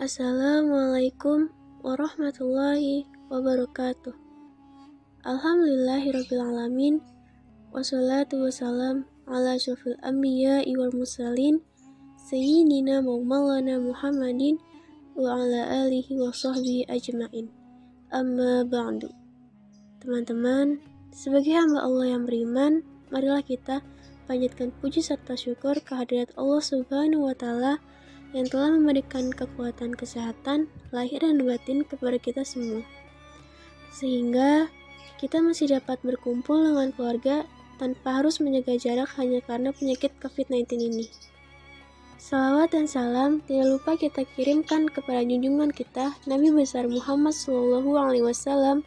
Assalamualaikum warahmatullahi wabarakatuh. Alhamdulillahirrabbilalamin. Wassalatu wassalam ala syafil anbiya wal mursalin Sayyidina maulana Muhammadin wa ala alihi wa sahbihi ajma'in. Amma ba'du. Teman-teman, sebagai hamba Allah yang beriman, marilah kita panjatkan puji serta syukur kehadirat Allah Subhanahu wa Ta'ala yang telah memberikan kekuatan kesehatan lahir dan batin kepada kita semua, sehingga kita masih dapat berkumpul dengan keluarga tanpa harus menjaga jarak hanya karena penyakit COVID-19 ini. Salawat dan salam tidak lupa kita kirimkan kepada junjungan kita Nabi besar Muhammad SAW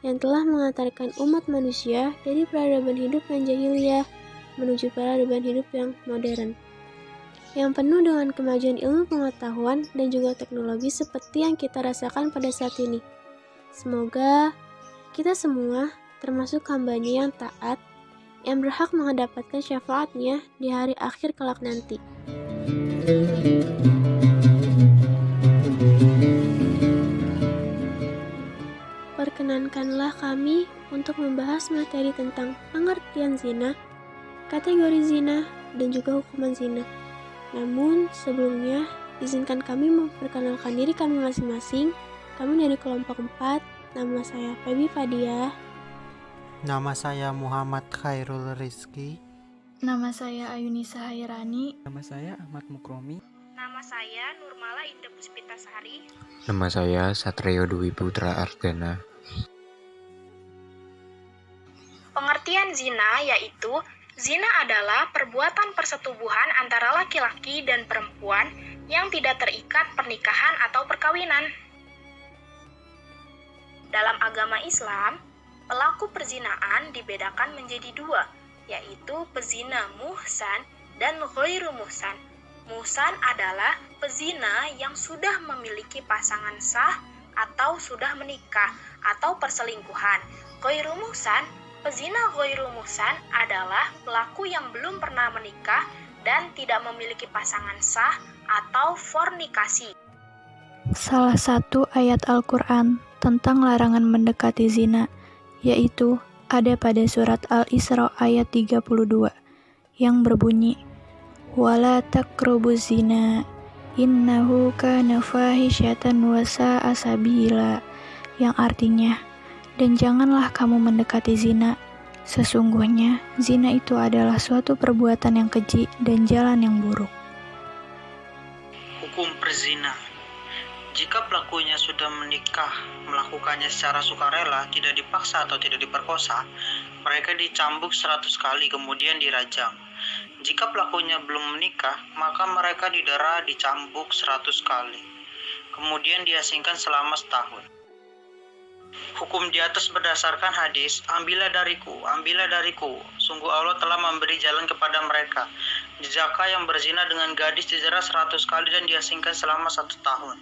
yang telah mengantarkan umat manusia dari peradaban hidup yang jahiliyah menuju peradaban hidup yang modern, yang penuh dengan kemajuan ilmu pengetahuan dan juga teknologi seperti yang kita rasakan pada saat ini. Semoga kita semua termasuk hamba-Nya yang taat, yang berhak mendapatkan syafaat-Nya di hari akhir kelak nanti. Perkenankanlah kami untuk membahas materi tentang pengertian zina, kategori zina, dan juga hukuman zina. Namun sebelumnya, izinkan kami memperkenalkan diri kami masing-masing. Kami dari kelompok 4, nama saya Febi Fadia. Nama saya Muhammad Khairul Rizki. Nama saya Ayunisa Hairani. Nama saya Ahmad Mukromi. Nama saya Nurmala Indah Puspitasari. Nama saya Satrio Dwi Putra Ardana. Pengertian zina yaitu zina adalah perbuatan persetubuhan antara laki-laki dan perempuan yang tidak terikat pernikahan atau perkawinan. Dalam agama Islam, pelaku perzinaan dibedakan menjadi dua, yaitu pezina muhsan dan ghairu muhsan. Muhsan adalah pezina yang sudah memiliki pasangan sah atau sudah menikah atau perselingkuhan. Ghairu muhsan, pezina ghairu muhsan adalah pelaku yang belum pernah menikah dan tidak memiliki pasangan sah atau fornikasi. Salah satu ayat Al-Quran tentang larangan mendekati zina, yaitu ada pada surat Al-Isra ayat 32, yang berbunyi, "Wala taqrabuz zina, innahu kana fahisyatan wa sa'a sabila," yang artinya, dan janganlah kamu mendekati zina. Sesungguhnya, zina itu adalah suatu perbuatan yang keji dan jalan yang buruk. Hukum perzina. Jika pelakunya sudah menikah, melakukannya secara sukarela, tidak dipaksa atau tidak diperkosa, mereka dicambuk 100 kali kemudian dirajam. Jika pelakunya belum menikah, maka mereka didera dicambuk 100 kali, kemudian diasingkan selama setahun. Hukum di atas berdasarkan hadis, ambillah dariku, sungguh Allah telah memberi jalan kepada mereka. Jaka yang berzina dengan gadis didera 100 kali dan diasingkan selama 1 tahun.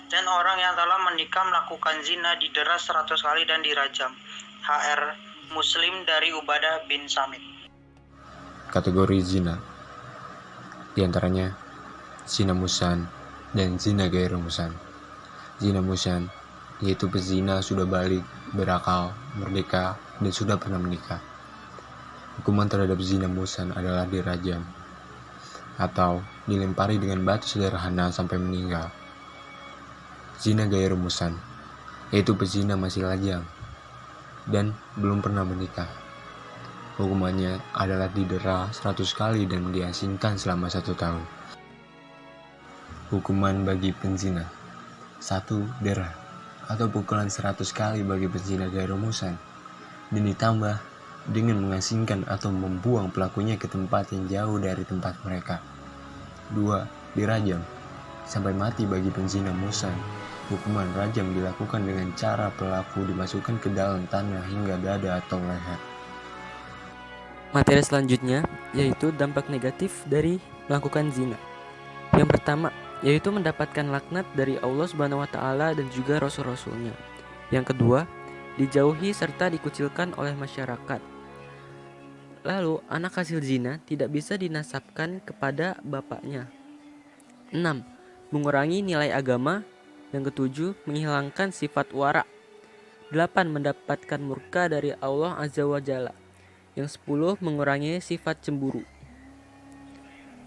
Dan orang yang telah menikah melakukan zina didera 100 kali dan dirajam. HR Muslim dari Ubadah bin Samit. Kategori zina di antaranya zina muhsan dan zina ghairu muhsan. Zina muhsan yaitu pezina sudah balik, berakal, merdeka, dan sudah pernah menikah. Hukuman terhadap zina muhsan adalah dirajam atau dilempari dengan batu sederhana sampai meninggal. Zina ghairu muhsan yaitu pezina masih lajang dan belum pernah menikah. Hukumannya adalah didera 100 kali dan diasingkan selama 1 tahun. Hukuman bagi penzina: 1. Dera atau pukulan 100 kali bagi penzina ghairu muhsan, dan ditambah dengan mengasingkan atau membuang pelakunya ke tempat yang jauh dari tempat mereka. 2. Dirajam sampai mati bagi penzina muhsan. Hukuman rajam dilakukan dengan cara pelaku dimasukkan ke dalam tanah hingga dada atau leher. Materi selanjutnya yaitu dampak negatif dari melakukan zina. Yang pertama yaitu mendapatkan laknat dari Allah Subhanahu wa Ta'ala dan juga Rasul-Rasulnya. Yang kedua, dijauhi serta dikucilkan oleh masyarakat. Lalu, anak hasil zina tidak bisa dinasabkan kepada bapaknya. 6. mengurangi nilai agama. Yang ketujuh, menghilangkan sifat wara. 8. Mendapatkan murka dari Allah Azza wa Jalla. Yang 10. Mengurangi sifat cemburu.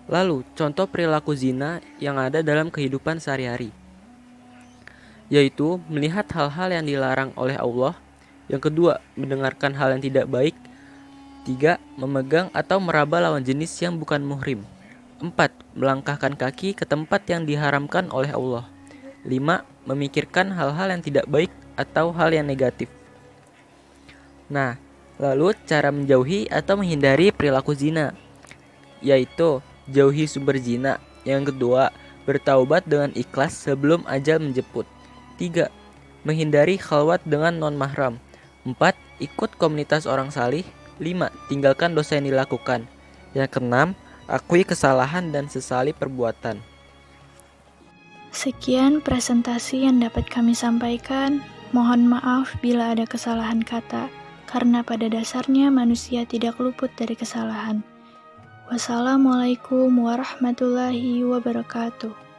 Lalu, contoh perilaku zina yang ada dalam kehidupan sehari-hari, yaitu melihat hal-hal yang dilarang oleh Allah. Yang kedua, mendengarkan hal yang tidak baik. 3. Memegang atau meraba lawan jenis yang bukan muhrim. 4. Melangkahkan kaki ke tempat yang diharamkan oleh Allah. 5. Memikirkan hal-hal yang tidak baik atau hal yang negatif. Nah, lalu cara menjauhi atau menghindari perilaku zina, yaitu jauhi sumber zina. Yang kedua, bertaubat dengan ikhlas sebelum ajal menjemput. 3. Menghindari khalwat dengan non-mahram. 4. Ikut komunitas orang salih. 5. Tinggalkan dosa yang dilakukan. Yang keenam, akui kesalahan dan sesali perbuatan. Sekian presentasi yang dapat kami sampaikan. Mohon maaf bila ada kesalahan kata, karena pada dasarnya manusia tidak luput dari kesalahan. Wassalamualaikum warahmatullahi wabarakatuh.